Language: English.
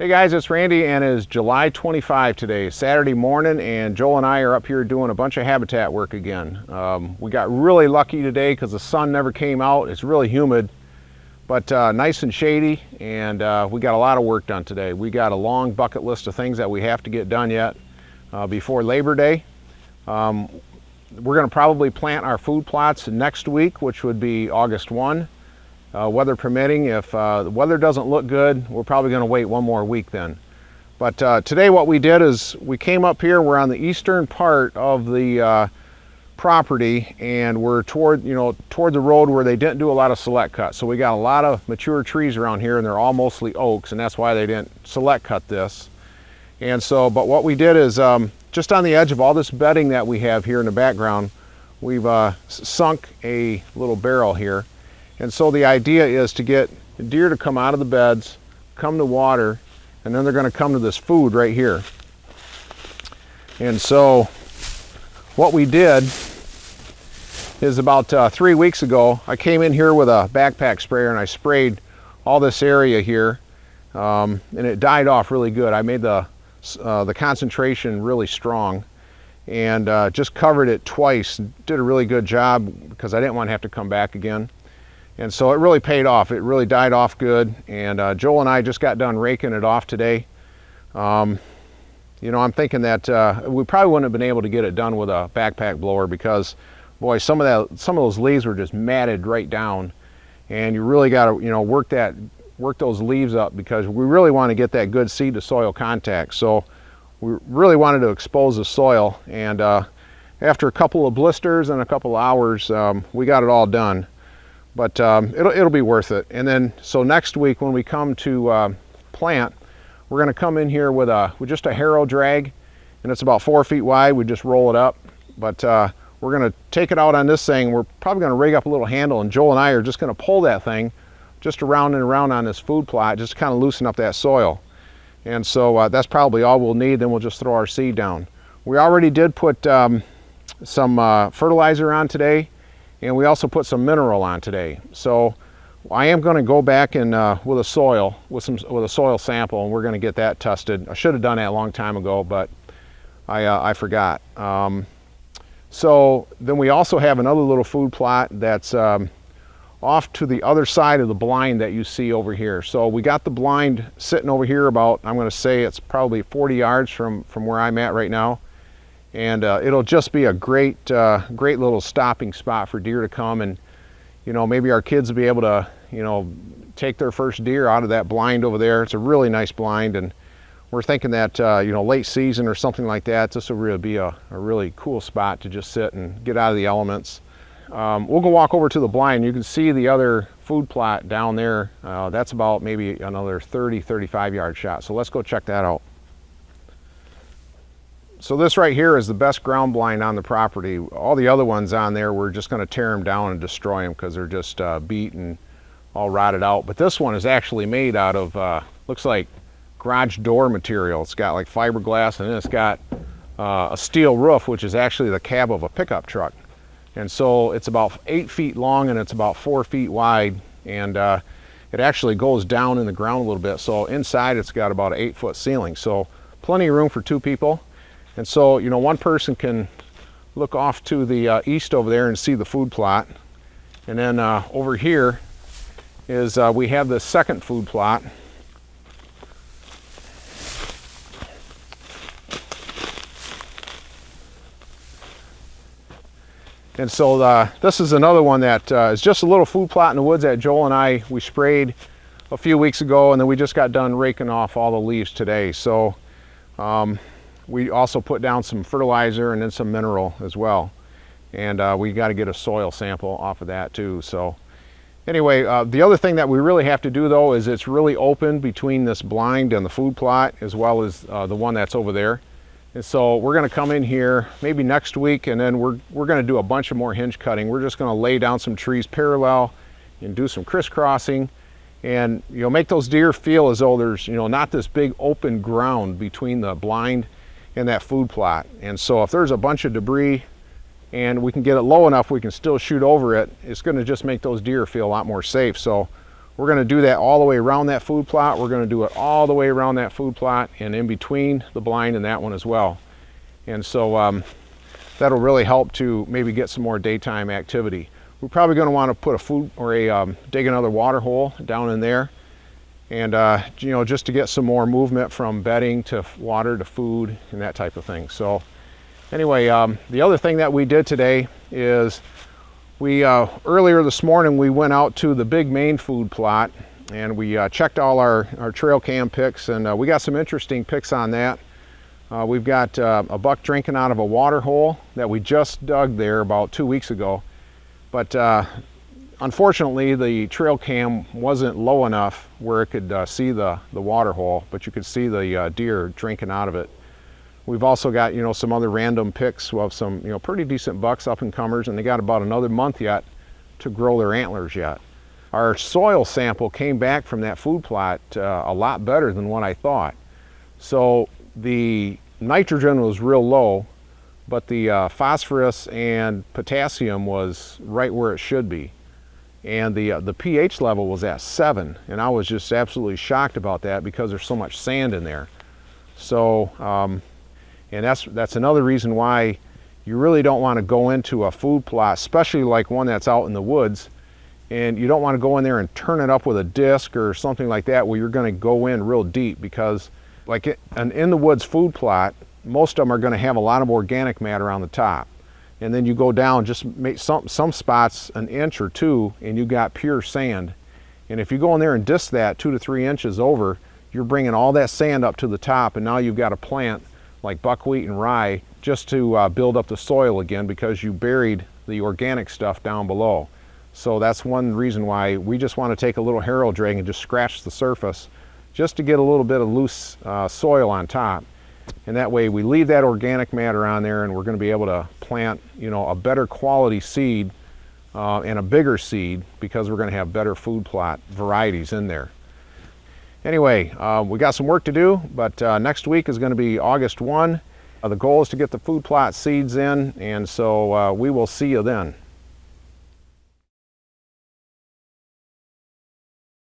Hey guys, it's Randy, and it's July 25 today, Saturday morning, and Joel and I are up here doing a bunch of habitat work again. We got really lucky today because the sun never came out. It's really humid, but nice and shady, and we got a lot of work done today. We got a long bucket list of things that we have to get done yet before Labor Day. We're going to probably plant our food plots next week, which would be August 1. Weather permitting. If the weather doesn't look good, we're probably going to wait one more week then. But today what we did is we came up here. We're on the eastern part of the property, and we're toward the road where they didn't do a lot of select cut. So we got a lot of mature trees around here, and they're all mostly oaks, and that's why they didn't select cut this. And so, but what we did is just on the edge of all this bedding that we have here in the background, we've sunk a little barrel here. And so the idea is to get deer to come out of the beds, come to water, and then they're going to come to this food right here. And so what we did is about 3 weeks ago, I came in here with a backpack sprayer and I sprayed all this area here, and it died off really good. I made the concentration really strong, and just covered it twice. Did a really good job because I didn't want to have to come back again. And so it really paid off. It really died off good. And Joel and I just got done raking it off today. I'm thinking that we probably wouldn't have been able to get it done with a backpack blower because, boy, some of those leaves were just matted right down. And you really got to, work those leaves up because we really want to get that good seed to soil contact. So we really wanted to expose the soil. And after a couple of blisters and a couple of hours, we got it all done. But it'll be worth it. And then, so next week when we come to plant, we're going to come in here with just a harrow drag, and it's about 4 feet wide. We just roll it up. But we're going to take it out on this thing. We're probably going to rig up a little handle, and Joel and I are just going to pull that thing just around and around on this food plot, just to kind of loosen up that soil. And so that's probably all we'll need. Then we'll just throw our seed down. We already did put some fertilizer on today. And we also put some mineral on today. So I am going to go back and with a soil sample, and we're going to get that tested. I should have done that a long time ago, but I forgot. So then we also have another little food plot that's off to the other side of the blind that you see over here. So we got the blind sitting over here about, I'm going to say it's probably 40 yards from where I'm at right now. And it'll just be a great little stopping spot for deer to come, and maybe our kids will be able to take their first deer out of that blind over there. It's a really nice blind, and we're thinking that late season or something like that, this will really be a really cool spot to just sit and get out of the elements. We'll go walk over to the blind. You can see the other food plot down there. That's about maybe another 30-35 yard shot. So let's go check that out. So this right here is the best ground blind on the property. All the other ones on there, we're just going to tear them down and destroy them because they're just beat and all rotted out. But this one is actually made out of, looks like garage door material. It's got like fiberglass, and then it's got a steel roof, which is actually the cab of a pickup truck. And so it's about 8 feet long and it's about 4 feet wide. And it actually goes down in the ground a little bit. So inside it's got about an 8-foot ceiling. So plenty of room for 2 people. And so, one person can look off to the east over there and see the food plot. And then over here is we have the second food plot. And so this is another one that is just a little food plot in the woods that Joel and we sprayed a few weeks ago, and then we just got done raking off all the leaves today. So we also put down some fertilizer and then some mineral as well. And we got to get a soil sample off of that too. So anyway, the other thing that we really have to do though is it's really open between this blind and the food plot, as well as the one that's over there. And so we're going to come in here maybe next week, and then we're going to do a bunch of more hinge cutting. We're just going to lay down some trees parallel and do some crisscrossing, and make those deer feel as though there's not this big open ground between the blind and that food plot. And so if there's a bunch of debris and we can get it low enough we can still shoot over it, it's going to just make those deer feel a lot more safe. So We're going to do that all the way around that food plot. We're going to do it all the way around that food plot and in between the blind and that one as well. And so that'll really help to maybe get some more daytime activity. We're probably going to want to put a food or dig another water hole down in there, and you know, just to get some more movement from bedding to water to food and that type of thing. So anyway, the other thing that we did today is we earlier this morning we went out to the big main food plot and we checked all our trail cam pics, and we got some interesting pics on that. We've got a buck drinking out of a water hole that we just dug there about 2 weeks ago, but unfortunately the trail cam wasn't low enough where it could see the water hole, but you could see the deer drinking out of it. We've also got, you know, some other random pics of some, you know, pretty decent bucks, up and comers, and they got about another month yet to grow their antlers yet. Our soil sample came back from that food plot a lot better than what I thought. So the nitrogen was real low, but the phosphorus and potassium was right where it should be. And the pH level was at 7, and I was just absolutely shocked about that because there's so much sand in there. So, and that's another reason why you really don't want to go into a food plot, especially like one that's out in the woods, and you don't want to go in there and turn it up with a disc or something like that where you're going to go in real deep, because like an in the woods food plot, most of them are going to have a lot of organic matter on the top, and then you go down, just make some spots an inch or two and you got pure sand. And if you go in there and disc that 2 to 3 inches over, you're bringing all that sand up to the top, and now you've got a plant like buckwheat and rye just to build up the soil again, because you buried the organic stuff down below. So that's one reason why we just want to take a little harrow drag and just scratch the surface just to get a little bit of loose soil on top. And that way we leave that organic matter on there, and we're going to be able to plant, you know, a better quality seed and a bigger seed, because we're going to have better food plot varieties in there. Anyway, we got some work to do, but next week is going to be August 1. The goal is to get the food plot seeds in, and so we will see you then.